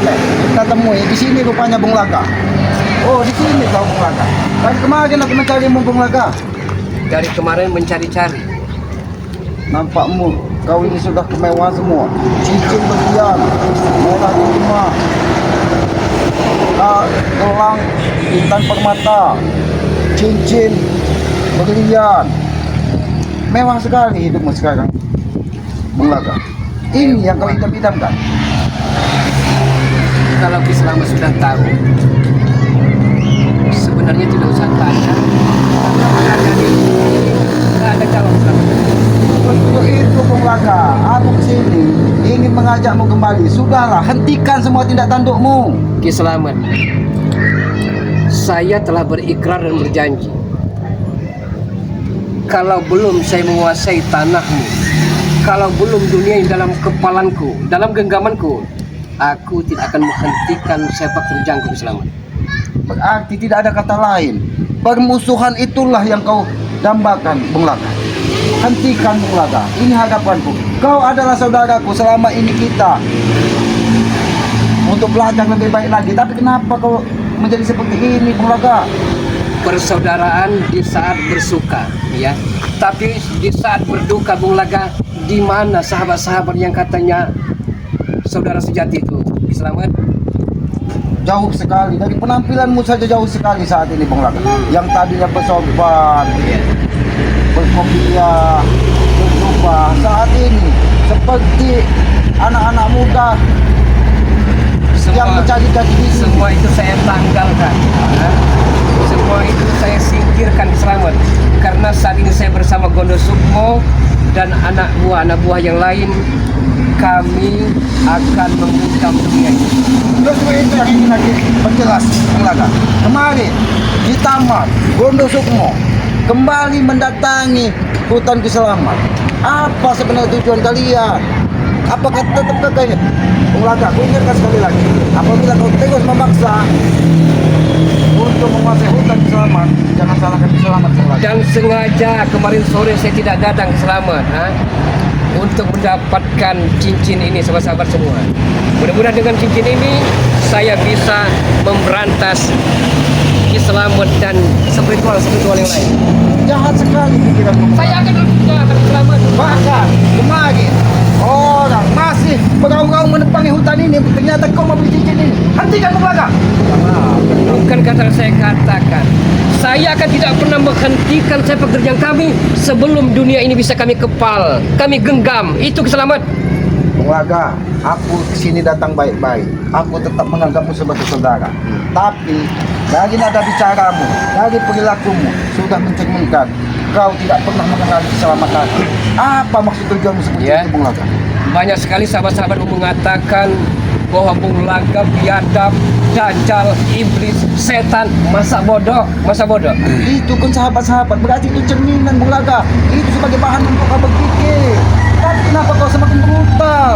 kami. Kita temui di sini rupanya Bung Laga. Oh, di sini kau Bung Laga. Dari kemarin aku mencarimu Bung Laga. Dari kemarin mencari-cari. Nampakmu kau ini sudah kemewahan semua. Cincin berlian, merah lima, gelang intan permata, cincin berlian. Mewah sekali hidupmu sekarang, Bung Laga. Ini yang kau idam-idamkan. Kalau Ki Selamat sudah tahu, sebenarnya tidak usah tanya. Karena pertanyaan ini tidak ada jawab. Untuk itu Bung Laga, aku kesini ingin mengajakmu kembali. Sudahlah, hentikan semua tindak tandukmu. Ki Selamat, saya telah berikrar dan berjanji. Kalau belum saya menguasai tanahmu, kalau belum dunia yang dalam kepalanku, dalam genggamanku, aku tidak akan menghentikan sepak terjangku Ki Selamat. Berarti tidak ada kata lain. Permusuhan itulah yang kau dambakan, Bung Laga. Hentikan Bung Laga. Ini hadapanku. Kau adalah saudaraku selama ini kita untuk belajar lebih baik lagi. Tapi kenapa kau menjadi seperti ini, Bung Laga? Persaudaraan di saat bersuka, ya. Tapi di saat berduka, Bung Laga, di mana sahabat-sahabat yang katanya saudara sejati itu? Ki Selamat, Jauh sekali. Dari penampilanmu saja jauh sekali saat ini, Bung Laga. Yang tadinya bersopan, berkopiah, berjubah, saat ini seperti anak-anak muda yang mencari-cari diri. semua itu saya tanggalkan, ya. Semua itu saya singkirkan Ki Selamat, karena saat ini saya bersama Gondo Sukmo dan anak buah yang lain. Kami akan membungkam dunia ini. Justru itu yang ingin lagi perjelas, Bung Laga. Kemarin di taman Gondo Sukmo kembali mendatangi hutan Ki Selamat. Apa sebenarnya tujuan kalian? Apakah tetap kekayaan? Bung Laga, aku ingatkan sekali lagi, apabila kau terus memaksa untuk menguasai hutan Ki Selamat, jangan salahkan Ki Selamat, Bung Laga. Dan sengaja kemarin sore saya tidak datang Ki Selamat, untuk mendapatkan cincin ini sahabat-sahabat semua. Mudah-mudahan dengan cincin ini saya bisa memberantas Ki Selamat dan spiritual yang lain. Jahat sekali pikiranmu. Saya akan Ki Selamat. Bahkan kemarin orang masih beraung-raung menepangi hutan ini, ternyata kau mau beli cincin ini. Hentikan Bung Laga. Bukan kata saya katakan, saya akan tidak pernah menghentikan sepak terjang kami sebelum dunia ini bisa kami kepal, kami genggam. Itu Ki Selamat. Bung Laga, aku kesini datang baik-baik. Aku tetap menganggapmu sebagai saudara. Tapi dari nada bicaramu, dari perilakumu sudah mencerminkan kau tidak pernah mengenal keselamatan. Apa maksud tujuanmu seperti itu, Bung Laga? Banyak sekali sahabat-sahabat mengatakan bahwa Bung Laga biadab, dajjal, iblis, setan, masa bodoh. Itu kan sahabat-sahabat, berarti itu cerminan, Bung Laga. Itu sebagai bahan untuk kau berpikir. Tapi kenapa kau semakin brutal?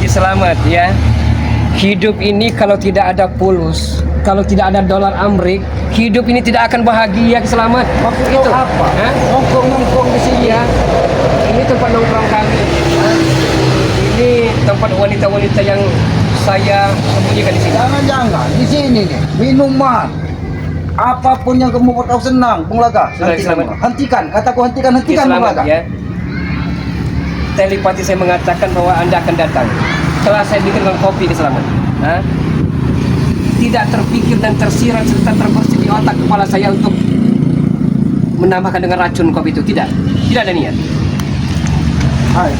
Ki Selamat, ya. Hidup ini kalau tidak ada pulus, kalau tidak ada dolar Amrik, hidup ini tidak akan bahagia Ki Selamat. Maksud Itu kau apa? Nongkrong-nongkrong di sini. Ya. Ini tempat nongkrong kami. Ini tempat wanita-wanita yang saya sembunyikan di sini. Jangan-jangan di sini nih minuman apapun yang kamu buat kau senang, Bung Laga. Sudah, Selamat. Hentikan, kataku hentikan, Ki Bung Selamat, Laga. ya. Telepati saya mengatakan bahwa Anda akan datang. Setelah saya bikinkan kopi Ki Selamat. Tidak terpikir dan tersirat serta terbersih di otak kepala saya untuk menambahkan dengan racun kopi itu. Tidak ada niat. Hai,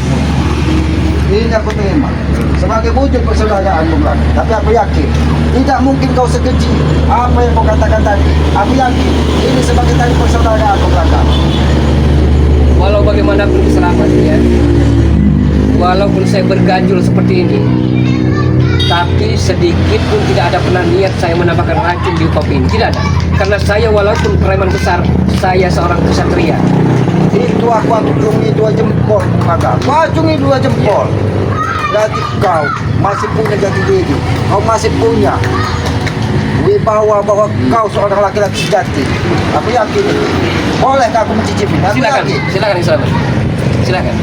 ini aku terima sebagai wujud persaudaraan, Bung Laga. Tapi aku yakin tidak mungkin kau sekeji apa yang kau katakan tadi. Aku yakin ini sebagai tali persaudaraan, Bung Laga. Walau bagaimanapun Ki Selamat, ya. Walaupun saya berganjul seperti ini, tapi sedikit pun tidak ada pernah niat saya menambahkan racun di kopi ini. Tidak ada. Karena saya walaupun preman besar, saya seorang kesatria. Itu aku acungi 2 jempol, Bung Laga. Aku acungi 2 jempol. Berarti kau masih punya jati diri. Kau masih punya wibawa bahwa kau seorang laki-laki sejati. Aku yakin. Bolehkah aku mencicipi? Aku Silakan, yakin. silakan Ki Selamat. Silakan.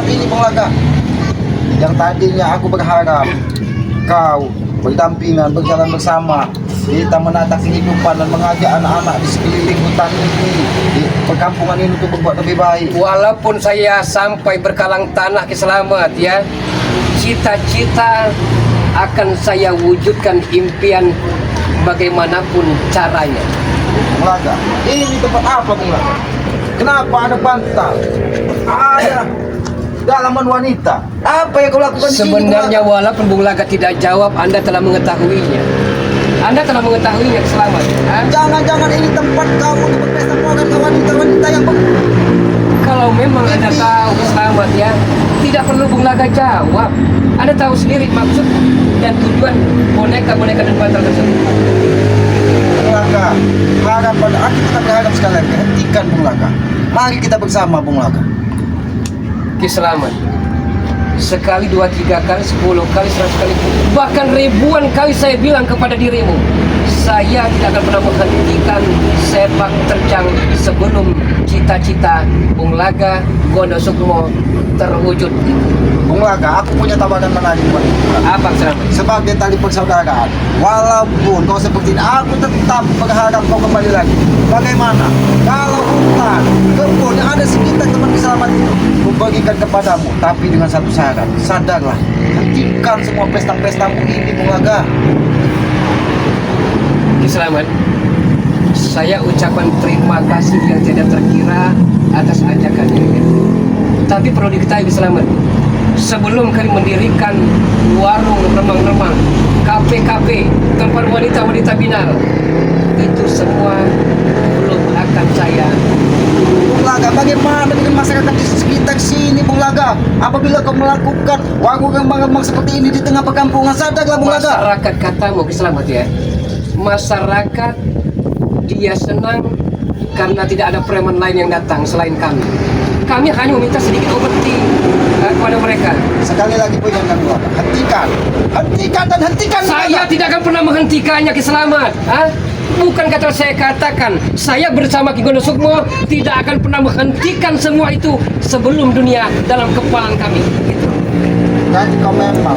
saat ini Bung Laga. Yang tadinya aku berharap kau berdampingan, berjalan bersama, kita menata kehidupan dan mengajak anak-anak di sekeliling hutan ini, di perkampungan ini untuk berbuat lebih baik. Walaupun saya sampai berkalang tanah Ki Selamat ya, cita-cita akan saya wujudkan impian bagaimanapun caranya. Bung Laga, ini tempat apa Bung Laga? Kenapa ada bantal? Ada dalaman wanita. Apa yang kau lakukan di sini, Bung Sebenarnya Laga? walaupun Bung Laga tidak jawab, Anda telah mengetahuinya. Anda telah mengetahuinya Ki Selamat. Ha? Jangan-jangan ini tempat kau untuk berpesta dengan wanita-wanita yang Kalau memang Anda tahu Ki Selamat ya, tidak perlu Bung Laga jawab. Anda tahu sendiri maksud dan tujuan boneka-boneka dan bantal tersebut. Bung Laga, harapan aku tetap berharap sekali lagi. Hentikan Bung Laga. Mari kita bersama Bung Laga. Ki Selamat, sekali, dua, tiga kali, 10 kali, 100 kali, bahkan ribuan kali saya bilang kepada dirimu, saya tidak akan pernah menghentikan sepak terjang sebelum cita-cita Bung Laga Gondosukmo terwujud. Bung Laga, aku punya tawaran menarik buat Bung Laga. Apa Ki Selamat? Sebagai tali persaudaraan, walaupun kau seperti ini, aku tetap berharap kau kembali lagi. Bagaimana kalau hutan, kebun yang ada sekitar teman keselamat itu kubagikan kepadamu, tapi dengan satu syarat. Sadarlah, hentikan semua pesta-pestamu ini, Bung Laga. Ki Selamat, saya ucapan terima kasih yang tidak terkira atas ajakannya. Tapi perlu diketahui Ki Selamat, sebelum kalian mendirikan warung remang-remang, kafe-kafe, tempat wanita-wanita binal, itu semua belum akan saya. Bung Laga, bagaimana dengan masyarakat di sekitar sini, Bung Laga? Apabila kau melakukan warung remang-remang seperti ini di tengah perkampungan, sadarlah Bung Laga. Masyarakat katamu Ki Selamat ya, masyarakat dia senang karena tidak ada preman lain yang datang selain kami. Kami hanya meminta sedikit upeti kepada mereka. Sekali lagi poinkan Bung Laga, hentikan dan hentikan. Bung Saya Laga. tidak akan pernah menghentikannya Ki Selamat. Bukan kata saya katakan, saya bersama Ki Gondosukmo tidak akan pernah menghentikan semua itu sebelum dunia dalam kepalan kami. Gitu. Dan kau memang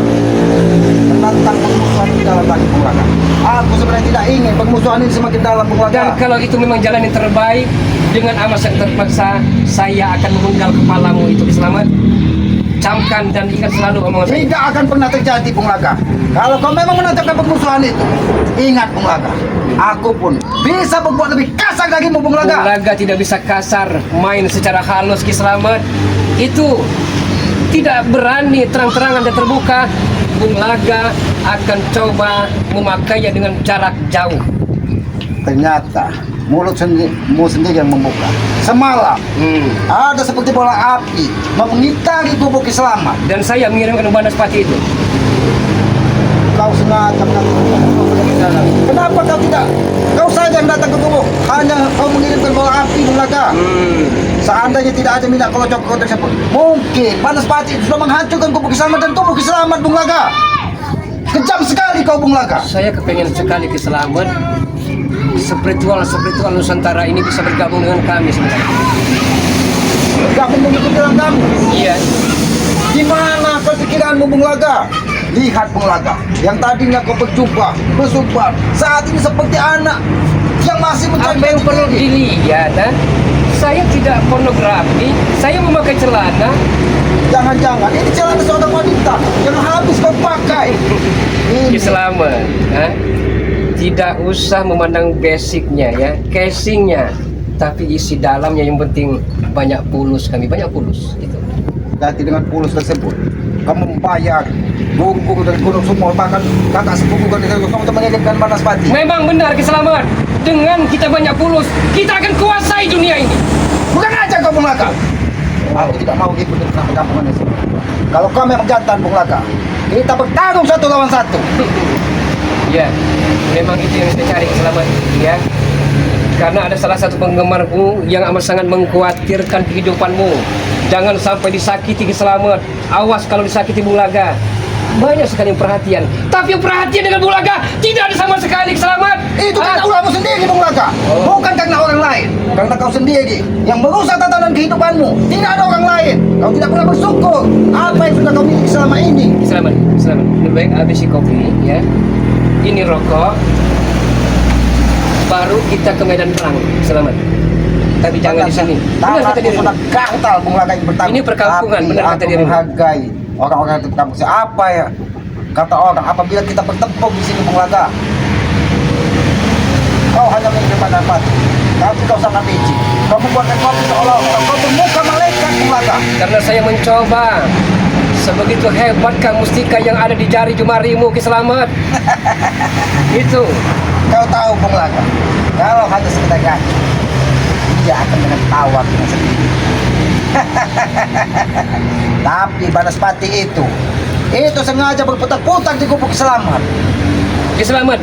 menantang permusuhan di dalam lagi Bung Laga. Aku sebenarnya tidak ingin permusuhan ini semakin dalam Bung Dan Laga. kalau itu memang jalan yang terbaik, dengan amat sangat terpaksa, saya akan memenggal kepalamu itu Ki Selamat. Camkan dan ingat selalu omongan saya. Tidak akan pernah terjadi Bung Laga. Kalau kau memang menantangkan permusuhan itu, ingat Bung Laga, aku pun bisa berbuat lebih kasar bagimu Bung Bung Laga. Laga tidak bisa kasar, main secara halus Ki Selamat. Itu tidak berani terang-terangan dan terbuka. Bung Laga akan coba memakainya dengan jarak jauh. Ternyata mulutmu sendiri yang membuka. Semalam ada seperti bola api mengitari tubuh Ki Selamat. Dan saya mengirimkan umpan seperti itu. Kau sengaja menantang. Kenapa kau tidak? Kau saja yang datang ke tubuh. Hanya kau mengirimkan bola api Bung Laga. Seandainya tidak ada minyak kocok tersebut, mungkin panas pati itu sudah menghancurkan tubuh Ki Selamat dan tubuh Ki Selamat Bung Laga. Kejam sekali kau Bung Laga. Saya kepengen sekali Ki Selamat, spiritual Nusantara ini bisa bergabung dengan kami sebenarnya. Gabung mengikuti dalam kamu. Iya. Gimana pikiranmu Bung Laga? Lihat Bung Laga, yang tadinya kau bersumpah, saat ini seperti anak yang masih mencari Apa yang jati perlu diri. dilihat? Saya tidak pornografi, saya memakai celana. Jangan-jangan ini celana seorang wanita yang habis kau pakai. Ki Ini Selamat, tidak usah memandang basicnya ya, casingnya, tapi isi dalamnya yang penting banyak pulus banyak pulus itu. ganti dengan pulus tersebut. Kamu membayar guru-guru dari gunung semua, bahkan kakak sepupu dari gunung semua untuk mengirimkan Banaspati. Memang benar Ki Selamat, dengan kita banyak pulus, kita akan kuasai dunia ini. Bukan aja kau Bung Laka. Aku tidak mau ikut dengan perkampungan ini. Kalau kau memang jantan Bung Laka, kita bertarung satu lawan satu. Ya, memang itu yang saya cari Ki Selamat, ya. Karena ada salah satu penggemarmu yang amat sangat mengkhawatirkan kehidupanmu. Jangan sampai disakiti Ki Selamat. Awas kalau disakiti Bung Laga. banyak sekali yang perhatian. Tapi yang perhatian dengan Bung Laga tidak ada sama sekali Selamat. Itu karena ulahmu sendiri, Bung Laga. Oh. Bukan karena orang lain. Karena kau sendiri yang merusak tatanan kehidupanmu. Tidak ada orang lain. Kau tidak pernah bersyukur apa yang sudah kau miliki selama ini. Selamat. Lebih baik habisi kopi ya. Ini rokok. Baru kita ke medan perang. Selamat. Tapi jangan di sini. Benar kata Tanganku dirimu. sudah gatal, Bung Laga yang bertanggung. Ini perkampungan, Tapi benar kata aku dirimu. menghargai orang-orang di kampung. Apa ya kata orang? Apabila kita bertempur di sini, Bung Laga, kau hanya menerima dapat. Tapi kau sangat licik. Kau membuatkan kopi seolah-olah kau bermuka malaikat, Bung Laga. Karena saya mencoba. Sebegitu hebatkah mustika yang ada di jari jemarimu Ki Selamat. Itu. Kau tahu, Bung Laga, kalau hanya sekedar kaki, dia akan dengan tawa dengan sendiri. Tapi Banaspati itu sengaja berputar-putar di gubuk Selamat. Ki Selamat.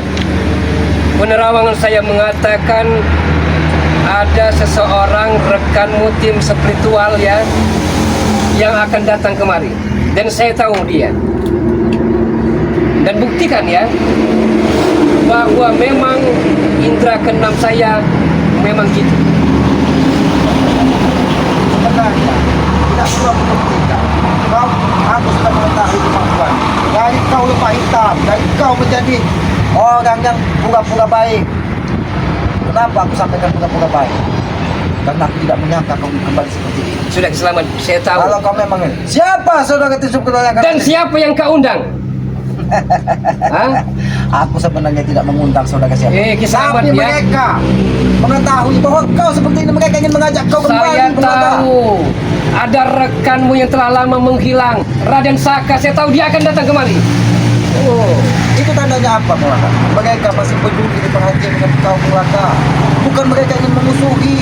Penerawangan saya mengatakan ada seseorang rekanmu tim spiritual ya yang akan datang kemari dan saya tahu dia dan buktikan ya bahwa memang indera keenam saya memang gitu. Sebenarnya tidak perlu membuktikan. Aku sudah mengetahui kemampuan. Dari kau lupa hitam, dari kau menjadi orang yang pura-pura baik. Kenapa aku sampaikan pura-pura baik? Karena aku tidak menyangka kau kembali seperti ini. Sudah Ki Selamat, saya tahu. Kalau kau memang ini, siapa saudara Tisuk yang akan Dan siapa yang kau undang? Hah? Aku sebenarnya tidak mengundang saudara siapa. Ki Selamat Tapi ya. mereka mengetahui bahwa kau seperti ini, mereka ingin mengajak kau kembali. Saya Bung Laga. tahu ada rekanmu yang telah lama menghilang, Raden Saka. Saya tahu dia akan datang kemari. Oh, itu tandanya apa, Bung Laga? Mereka masih peduli perhatian dengan kau, Bung Laga. Bukan mereka ingin memusuhi,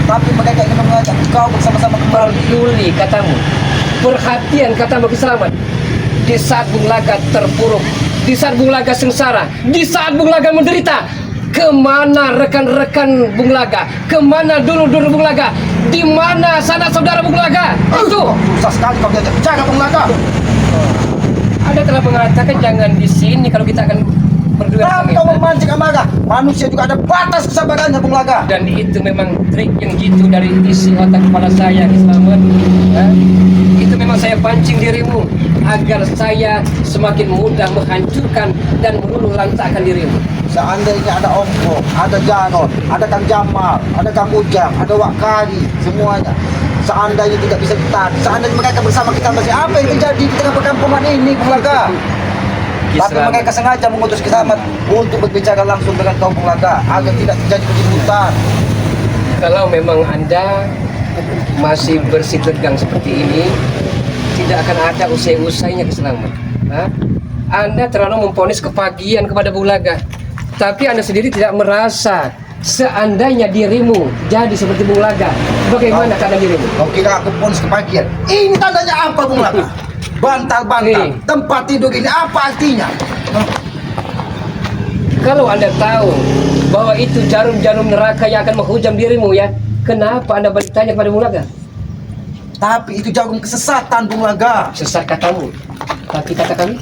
tapi mereka ingin mengajak kau bersama-sama kembali. Peduli katamu, perhatian katamu Ki Selamat. Di saat Bung Laga terpuruk, di saat Bung Laga sengsara, di saat Bung Laga menderita, kemana rekan-rekan Bung Laga? Kemana dulu-dulu Bung Laga? Di mana sanak saudara Bung Laga? Itu. Susah sekali kau diajak bicara, Bung Laga. Ada telah mengatakan jangan di sini kalau kita akan berdua. Tapi kau memancing amarah. Manusia juga ada batas kesabarannya, Bung Laga. Dan itu memang trik yang gitu dari isi otak kepala saya Ki Selamat. Itu memang saya pancing dirimu agar saya semakin mudah menghancurkan dan meluluh lantakkan dirimu. Seandainya ada Ongko, ada Jarod, ada Kang Jamal, ada Kang Ujang, ada Wak Kari, semuanya. Seandainya tidak bisa ditahan, seandainya mereka bersama kita, masih apa yang terjadi di tengah perkampungan ini, Bung Laga? Ki Tapi Selamat. mereka sengaja mengutus Ki Selamat untuk berbicara langsung dengan kau, Bung Laga, agar tidak terjadi keributan. Kalau memang Anda masih bersitegang seperti ini, tidak akan ada usai-usainya Ki Selamat. Anda terlalu memponis kepagian kepada Bung Laga. Tapi Anda sendiri tidak merasa seandainya dirimu jadi seperti Bung Laga, bagaimana keadaan dirimu? Kau kira aku ponis kepagian? Ini tandanya apa, Bung Laga? Bantal-bantal, tempat tidur ini apa artinya? Kalau Anda tahu bahwa itu jarum-jarum neraka yang akan menghujam dirimu ya, kenapa Anda bertanya kepada Bung Laga? Tapi itu jarum kesesatan, Bung Laga. Sesat katamu, tapi kata kami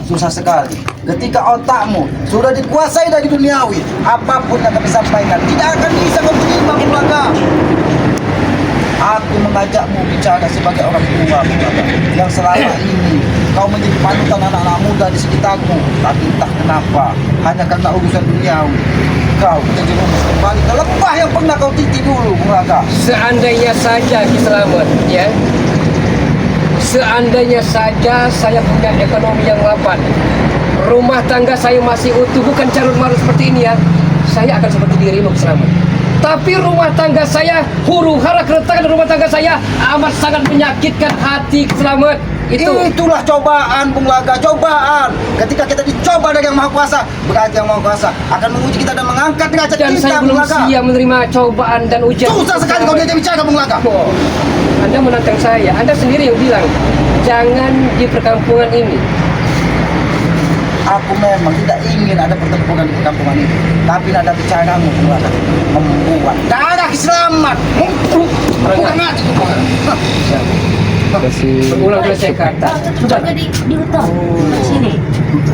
Susah sekali. Ketika otakmu sudah dikuasai dari duniawi, apapun yang kami sampaikan tidak akan bisa kau terima, Bung Laga. Aku mengajakmu bicara sebagai orang tua, Bung Laga, yang selama ini kau menjadi panutan anak-anak muda di sekitarmu. Tapi entah kenapa, hanya karena urusan duniawi, kau terjerumus kembali ke lembah yang pernah kau titi dulu, Bung Laga. seandainya saja Ki Selamat ya, seandainya saja saya punya ekonomi yang mapan, rumah tangga saya masih utuh, bukan carut marut seperti ini ya, saya akan seperti dirimu Ki Selamat. Tapi rumah tangga saya huru hara, keretakan rumah tangga saya amat sangat menyakitkan hati Ki Selamat. Itulah cobaan, Bung Laga, cobaan. Ketika kita dicoba dari Yang Maha Kuasa, berarti Yang Maha Kuasa akan menguji kita dan mengangkat derajat Dan kita, saya Bung belum Laga. siap menerima cobaan dan ujian. Susah sekali kau diajak bicara, Bung Laga. Oh, Anda menantang saya. Anda sendiri yang bilang jangan di perkampungan ini. Aku memang tidak ingin ada pertempuran di perkampungan itu. Tapi nada bicaramu, Bung Laga, membuat darah Selamat. Bukan hati, Bung Laga. Berulang kali saya kata. Sudah di hutan di sini.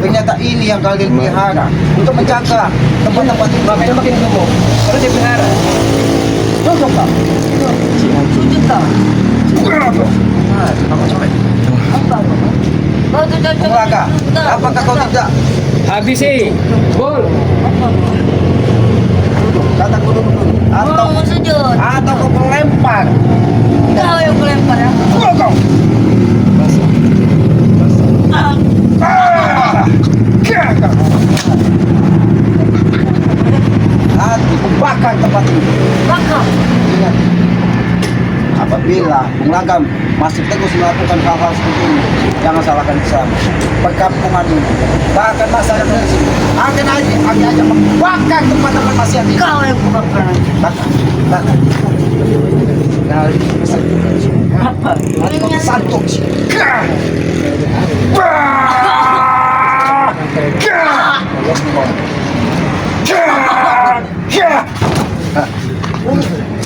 Ternyata ini yang kalian pelihara untuk menjaga tempat-tempat itu. Makanya makin gemuk. Karena dia pelihara. Cocok tak? Sujud kau. Apa? Kau tu cocok. Bung Laka, apakah kau tidak Habis sih. Bol. kata aku dulu atau Mau sujud. kau melempar? Kau yang melempar ya. Kau. Hati membakar tempat ini. Bakar. Ingat, apabila Bung Lagam masih terus melakukan hal-hal seperti ini, jangan salahkan Islam. Perkampungan ini, bahkan masyarakat di sini akan aja membakar tempat-tempat maksiat ini. Kau yang bakar. Bakar. Apa? Santuk.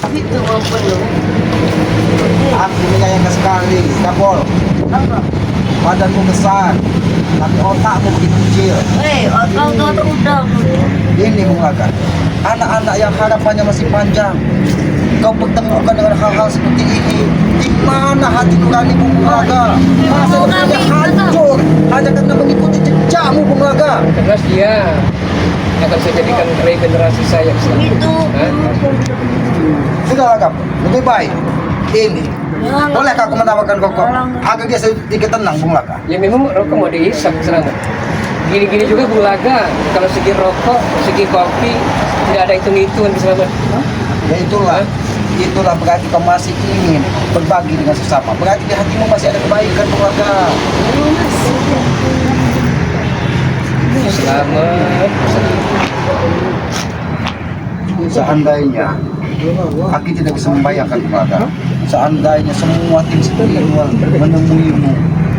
Itu apa lu? Aku menyayangkan sekali, Kapol. Apa? Badanmu besar, tapi otakmu begitu kecil. Kau tu udah. Ini Bung Laga, anak-anak yang harapannya masih panjang. Kau pertemukan dengan hal-hal seperti ini. Di mana hati nurani Bung Laga? Masa depannya hancur hanya karena mengikuti jejakmu Bung Laga. Karena dia akan saya jadikan regenerasi saya. Itu. Sudah Lagam, lebih baik ini. Bolehkah aku menawarkan rokok agar dia sedikit tenang Bung Laga? Ya memang rokok mau dihisap selamat. Gini-gini juga Bung Laga, kalau segi rokok, segi kopi, tidak ada hitung-hitungan selamat. Ya itulah berarti kau masih ingin berbagi dengan sesama. Berarti di hatimu masih ada kebaikan Bung Laga. Selamat. Seandainya aku tidak bisa membayangkan Bung Laga, seandainya semua tim spiritual menemuimu,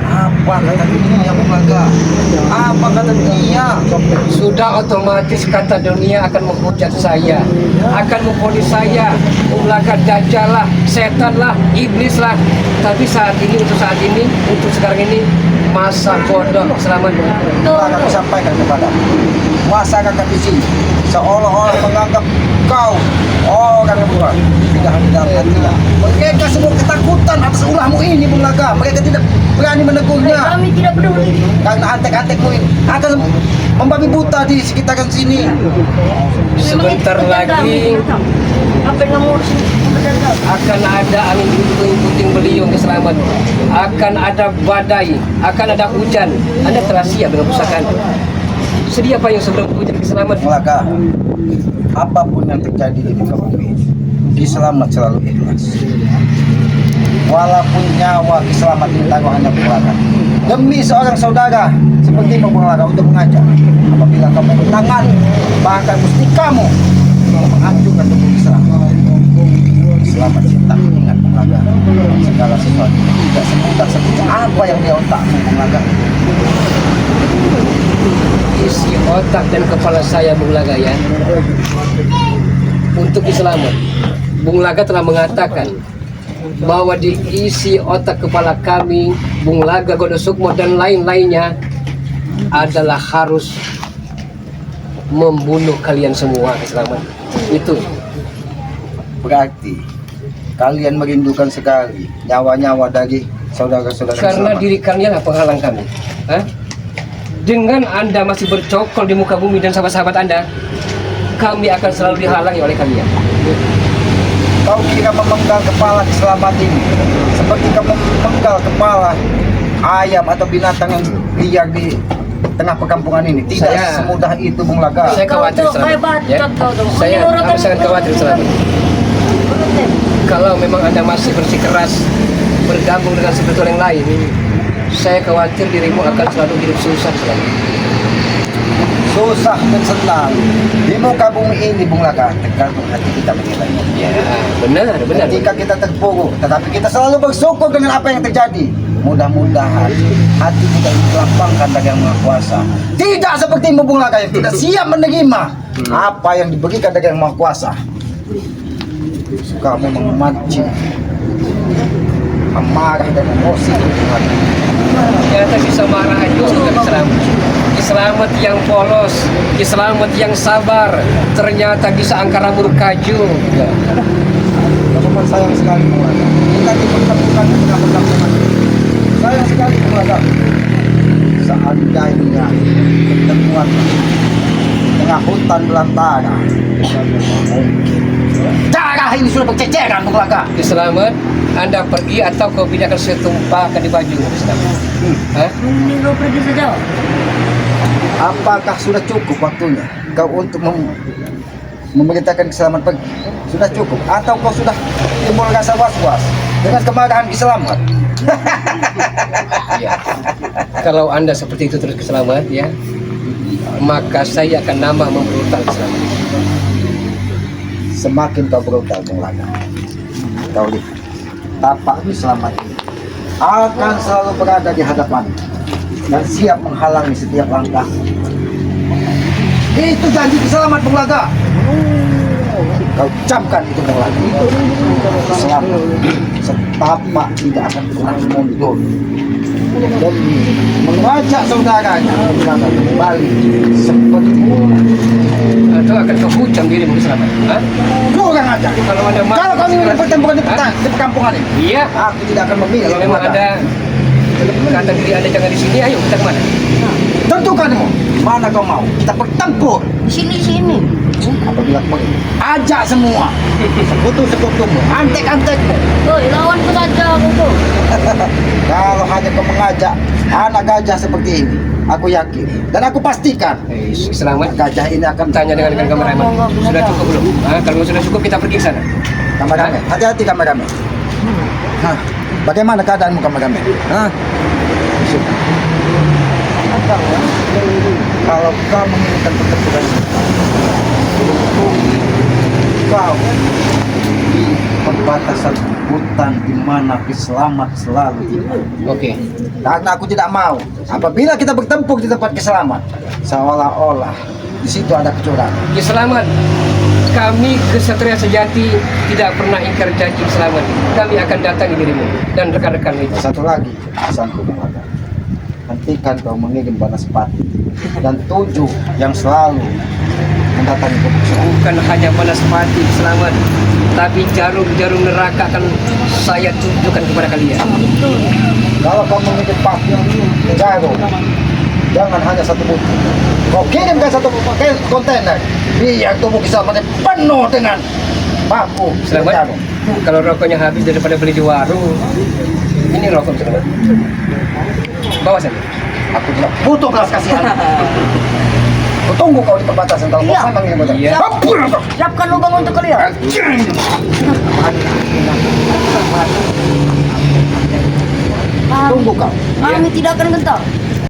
apa kata dunia Bung Laga? Apa kata dunia? Sudah otomatis kata dunia akan menghujat saya, akan memponis saya, Bung Laga dajjal lah, setan lah, iblis lah. Tapi untuk saat ini, untuk sekarang ini, masa bodoh selamat. Akan aku sampaikan kepada masyarakat di sini seolah-olah menganggap kau orang yang buruk. Tidak dalam hatinya. Mereka semua ketakutan atas ulahmu ini Bung Laga. Mereka tidak berani menegurnya Kami tidak peduli. karena antek-antekmu ini akan membabi buta di sekitaran sini. Sebentar lagi Apa yang kamu urusin? akan ada angin puting beliung keselamat, akan ada badai, akan ada hujan. Anda telah siap dengan pusaka Anda. Sedia apa yang sebelum hujan keselamat? Bung Laga, apapun yang terjadi di muka bumi, Kiselamat selalu ikhlas. Walaupun nyawa Kiselamat ini taruh hanya Bung Laga. Demi seorang saudara seperti Bung Laga untuk mengajak. Apabila kamu bertangan, bahkan mesti kamu menghancurkan tubuh Kiselamat. Kiselamat cinta ingat Bung Laga. Segala sesuatu tidak semudah seperti apa yang di otakmu Bung Laga. Isi otak dan kepala saya Bung Laga ya. Untuk Kiselamat, Bung Laga telah mengatakan bahwa di isi otak kepala kami, Bung Laga, Gondosukmo dan lain-lainnya adalah harus membunuh kalian semua Kiselamat. Itu Berarti kalian merindukan sekali nyawa-nyawa dari saudara-saudara karena Kiselamat. diri kalian apa penghalang kami. Hah? Dengan Anda masih bercokol di muka bumi dan sahabat-sahabat Anda, kami akan selalu dihalangi oleh kalian. Kau kira memenggal kepala Kiselamat ini seperti kamu memenggal kepala ayam atau binatang yang liar di tengah perkampungan ini? Tidak Saya- semudah itu Bung Laga. Saya khawatir Kau tu Selamat. hebat, Ya. kau tu. Saya Menurut sangat khawatir Selamat. Kalau memang Anda masih bersikeras bergabung dengan spiritual yang lain, saya khawatir dirimu akan selalu hidup susah Selamat. Susah dan senang di muka bumi ini Bung Laga tergantung hati kita menilainya. Ya, benar. Ketika kita terpuruk, tetapi kita selalu bersyukur dengan apa yang terjadi. Mudah-mudahan hati kita ini dilapangkan dari Yang Maha Kuasa. Tidak seperti Bung Laga yang tidak siap menerima apa yang diberikan dari Yang Maha Kuasa. Kamu memancing amarah dan emosi itu lagi. Ternyata bisa marah juga Ki Selamat. Ki Selamat yang polos, Ki Selamat yang sabar, ternyata bisa angkara murkaju. Ya. Teman sayang sekali keluarga. Kita dipertemukan di tengah perkampungan. Sayang sekali keluarga. Seandainya pertemuan tengah hutan belantara, mungkin darah ini sudah berceceran keluarga. Ki Selamat, Anda pergi atau kau pindahkan setumpahkan di baju Ki Selamat? Hah? Mending kau pergi saja. Apakah sudah cukup waktunya kau untuk memerintahkan Selamat pergi? Sudah cukup? Atau kau sudah timbul rasa was-was dengan kemarahan Selamat? Iya. Kalau Anda seperti itu terus Ki Selamat, ya, maka saya akan nambah memberontak Ki Selamat. Semakin kau berutal mengelakar, kau lihat tapak Selamat ini akan selalu berada di hadapan dan siap menghalangi setiap langkah. Itu janji Selamat mengelakar. Kau ucapkan itu mengelakar. Selamat setapak tidak akan pernah mundur demi mengajak saudaranya kembali seperti Atau akan kau hucam dirimu Ki Selamat? Hah? kurang ajar. Kalau ada Kalau kami ingin pertempuran di Hah? perkampungan ini, Iya. aku tidak akan memilih. Kalau memang ada kata diri Anda jangan di sini, ayo kita kemana? Tentukan kamu mana kau mau kita bertempur. Di sini. Apabila kau ajak semua sekutu-sekutumu, antek-antekmu. Woi, lawan ku saja kau. Kalau hanya kau mengajak anak gajah seperti ini, aku yakin dan aku pastikan Ki Selamat, gajah ini akan tanya dengan kameramen. Sudah cukup belum? Kalau sudah cukup kita pergi ke sana. kameramen. Hati-hati kameramen. Nah, bagaimana keadaanmu kameramen? Hah? Kalau kau menginginkan pertempuran ini, kau di perbatasan hutan di mana Ki Selamat selalu tinggal. Oke. Karena aku tidak mau apabila kita bertempur di tempat Ki Selamat, seolah-olah di situ ada kecurangan. Ki Selamat, kami kesatria sejati tidak pernah ingkar janji Ki Selamat. Kami akan datangi dirimu dan rekan-rekanmu itu. Satu lagi pesanku mengajar, hentikan kau mengirim Banaspati dan 7 yang selalu mendatangi Gubuk Selamat. Bukan hanya Banaspati Ki Selamat, tapi jarum-jarum neraka akan saya tunjukkan kepada kalian. Kalau kau mengirim pati jarum, jangan hanya satu butir. Kau kirimkan satu kontainer, biar tubuh Ki Selamat penuh dengan paku Selamat, jarum. kalau rokoknya habis daripada beli di warung, ini rokok Selamat. Bawa saja. Aku tidak butuh belas kasihan. Aku tunggu kau di perbatasan kalau kau Iya. sampai mengirim Iya. Hampir kau. Siapkan lubang untuk kalian. Tunggu kau. Kami tidak akan gentar.